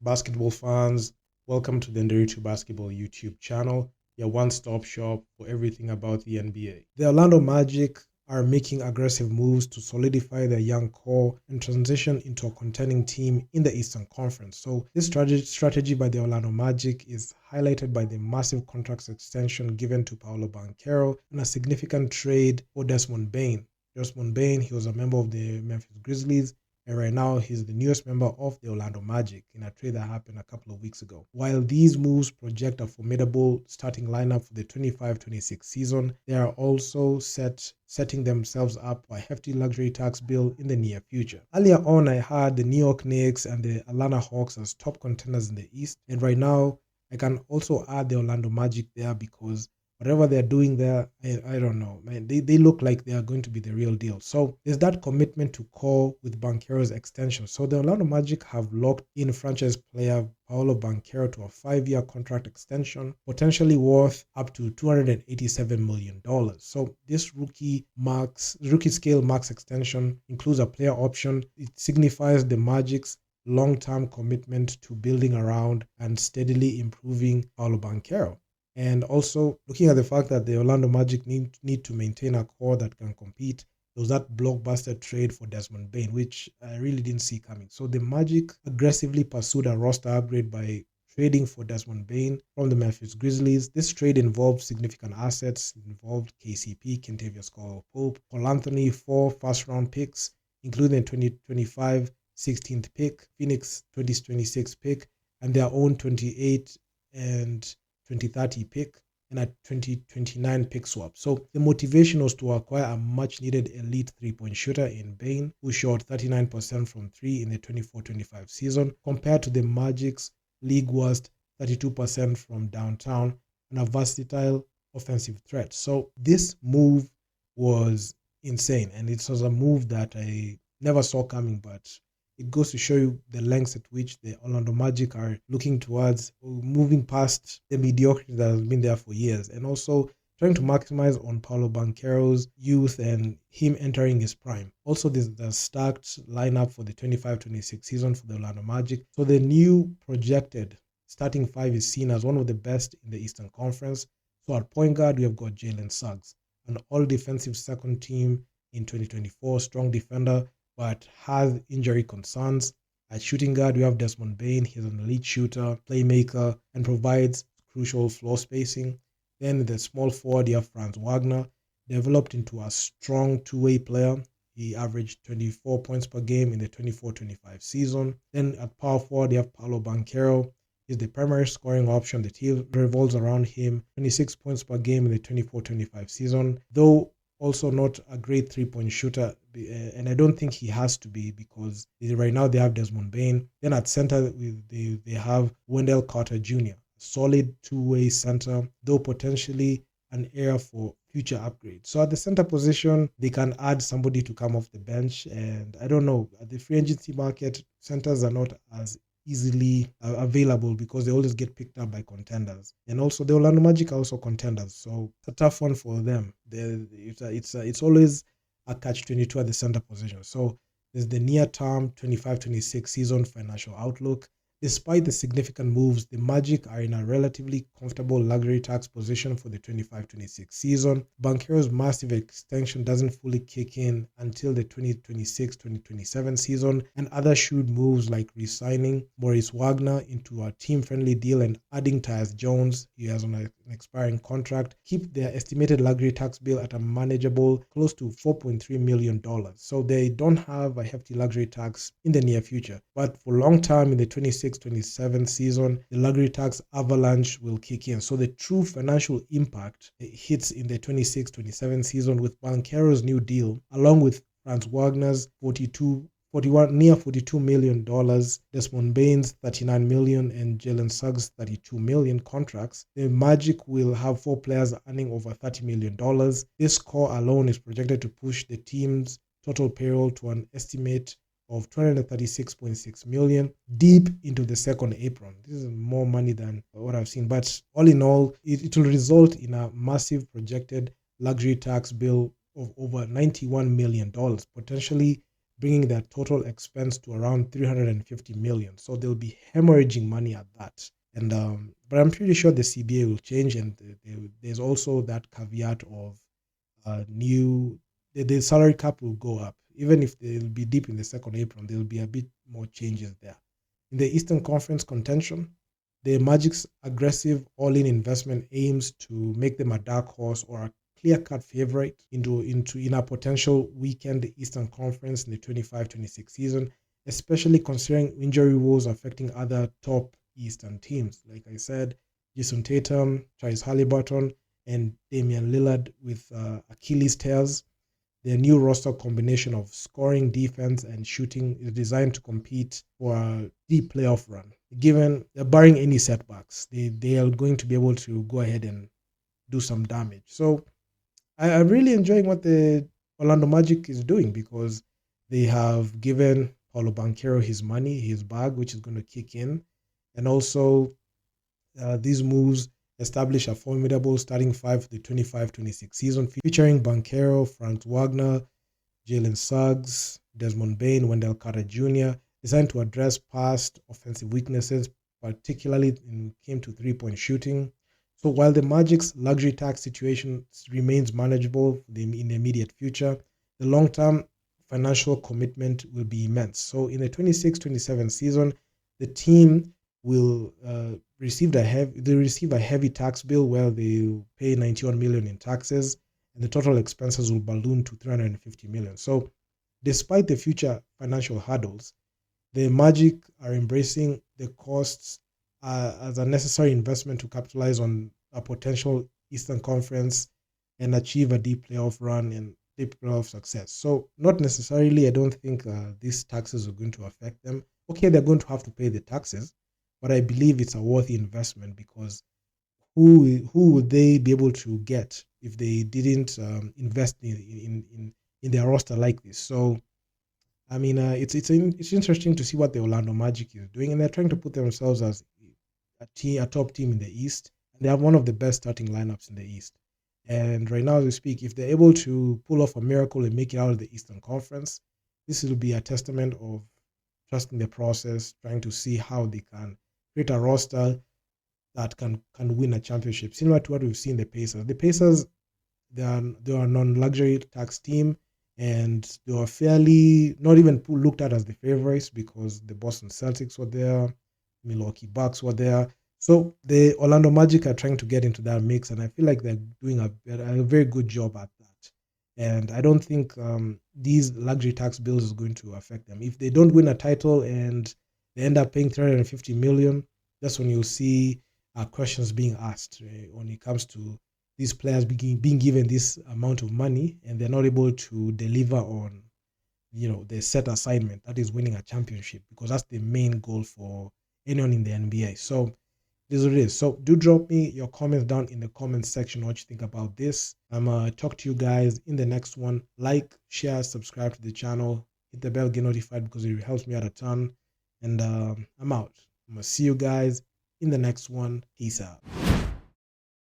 Basketball fans, welcome to the Nderitu Basketball YouTube channel, your one-stop shop for everything about the NBA. The Orlando Magic are making aggressive moves to solidify their young core and transition into a contending team in the Eastern Conference. So this strategy by the Orlando Magic is highlighted by the massive contract extension given to Paolo Banchero and a significant trade for Desmond Bane. Desmond Bane, he was a member of the Memphis Grizzlies, and right now he's the newest member of the Orlando Magic in a trade that happened a couple of weeks ago. While these moves project a formidable starting lineup for the 25-26 season, they are also setting themselves up for a hefty luxury tax bill in the near future. Earlier on, I had the New York Knicks and the Atlanta Hawks as top contenders in the East, and right now I can also add the Orlando Magic there because whatever they're doing there, I don't know, man. They look like they are going to be the real deal. So there's that commitment to core with Banchero's extension. So the Orlando Magic have locked in franchise player Paolo Banchero to a 5-year contract extension, potentially worth up to $287 million. So this rookie scale max extension includes a player option. It signifies the Magic's long-term commitment to building around and steadily improving Paolo Banchero. And also looking at the fact that the Orlando Magic need to maintain a core that can compete. There was that blockbuster trade for Desmond Bane, which I really didn't see coming. So the Magic aggressively pursued a roster upgrade by trading for Desmond Bane from the Memphis Grizzlies. This trade involved significant assets. It involved KCP, Kentavious Caldwell-Pope, Cole Anthony, 4 first-round picks, including the 2025 16th pick, Phoenix 2026 pick, and their own 28 and 2030 pick and a 2029 pick swap. So the motivation was to acquire a much needed elite 3-point shooter in Bane, who shot 39% from 3 in the 24-25 season, compared to the Magic's league worst 32% from downtown, and a versatile offensive threat. So this move was insane, and it was a move that I never saw coming, but it goes to show you the lengths at which the Orlando Magic are looking towards moving past the mediocrity that has been there for years, and also trying to maximize on Paolo Banchero's youth and him entering his prime. Also, there's the stacked lineup for the 25-26 season for the Orlando Magic. So the new projected starting 5 is seen as one of the best in the Eastern Conference. So at point guard, we have got Jalen Suggs, an all-defensive second team in 2024, strong defender, but has injury concerns. At shooting guard, we have Desmond Bane. He's an elite shooter, playmaker, and provides crucial floor spacing. Then the small forward, you have Franz Wagner, developed into a strong two-way player. He averaged 24 points per game in the 24-25 season. Then at power forward, you have Paolo Banchero. He's the primary scoring option. The team revolves around him. 26 points per game in the 24-25 season, though also not a great 3-point shooter, and I don't think he has to be because right now they have Desmond Bane. Then at center, they have Wendell Carter Jr., solid two-way center, though potentially an area for future upgrades. So at the center position, they can add somebody to come off the bench, and I don't know, at the free agency market, centers are not as easily available because they always get picked up by contenders. And also the Orlando Magic are also contenders, so it's a tough one for them. It's always a catch-22 at the center position. So there's the near-term 25-26 season financial outlook. Despite the significant moves, the Magic are in a relatively comfortable luxury tax position for the 25-26 season. Banchero's massive extension doesn't fully kick in until the 2026-2027 season, and other shrewd moves like re-signing Maurice Wagner into a team-friendly deal and adding Tyus Jones, he has on an expiring contract, keep their estimated luxury tax bill at a manageable close to $4.3 million. So they don't have a hefty luxury tax in the near future. But for long term in the 26-27 season, the luxury tax avalanche will kick in. So the true financial impact hits in the 26-27 season with Banchero's new deal, along with Franz Wagner's near $42 million, Desmond Bane's $39 million, and Jalen Suggs' $32 million contracts. The Magic will have 4 players earning over $30 million. This core alone is projected to push the team's total payroll to an estimate of $236.6 million, deep into the second apron. This is more money than what I've seen, but all in all, it will result in a massive projected luxury tax bill of over $91 million, potentially bringing their total expense to around 350 million. So they'll be hemorrhaging money at that. And but I'm pretty sure the CBA will change, and there's also that caveat of the salary cap will go up. Even if they'll be deep in the second apron, there'll be a bit more changes there. In the Eastern Conference contention, the Magic's aggressive all-in investment aims to make them a dark horse or a clear-cut favorite in a potential weekend Eastern Conference in the 25-26 season, especially considering injury woes affecting other top Eastern teams. Like I said, Jason Tatum, Tyrese Halliburton, and Damian Lillard with Achilles tears. Their new roster combination of scoring, defense, and shooting is designed to compete for a deep playoff run. Given barring any setbacks, they are going to be able to go ahead and do some damage. So I'm really enjoying what the Orlando Magic is doing, because they have given Paulo Banchero his money, his bag, which is going to kick in, and also these moves establish a formidable starting five for the 25-26 season, featuring Banchero, Franz Wagner, Jalen Suggs, Desmond Bain, Wendell Carter Jr., designed to address past offensive weaknesses, particularly when it came to three-point shooting. So while the Magic's luxury tax situation remains manageable in the immediate future, the long-term financial commitment will be immense. So in the 26-27 season, the team will receive a heavy tax bill where they pay 91 million in taxes, and the total expenses will balloon to 350 million. So despite the future financial hurdles, the Magic are embracing the costs as a necessary investment to capitalize on a potential Eastern Conference and achieve a deep playoff run and deep playoff success. So not necessarily, I don't think these taxes are going to affect them. Okay, they're going to have to pay the taxes, but I believe it's a worthy investment, because who would they be able to get if they didn't invest in their roster like this? So I mean, it's interesting to see what the Orlando Magic is doing, and they're trying to put themselves as a top team in the East, and they have one of the best starting lineups in the East. And right now, as we speak, if they're able to pull off a miracle and make it out of the Eastern Conference, this will be a testament of trusting the process, trying to see how they can create a roster that can win a championship, similar to what we've seen the Pacers. The Pacers, they are a non-luxury tax team, and they were fairly not even looked at as the favorites, because the Boston Celtics were there, Milwaukee Bucks were there. So the Orlando Magic are trying to get into that mix, and I feel like they're doing a very good job at that. And I don't think these luxury tax bills is going to affect them. If they don't win a title and they end up paying 350 million, that's when you'll see questions being asked when it comes to these players being given this amount of money and they're not able to deliver on, the set assignment, that is winning a championship, because that's the main goal for anyone in the NBA. So this is what it is. So do drop me your comments down in the comments section, what you think about this. I'm gonna talk to you guys in the next one. Like, share, subscribe to the channel, hit the bell, get notified, because it helps me out a ton. And I'm out. I'm gonna see you guys in the next one. Peace out.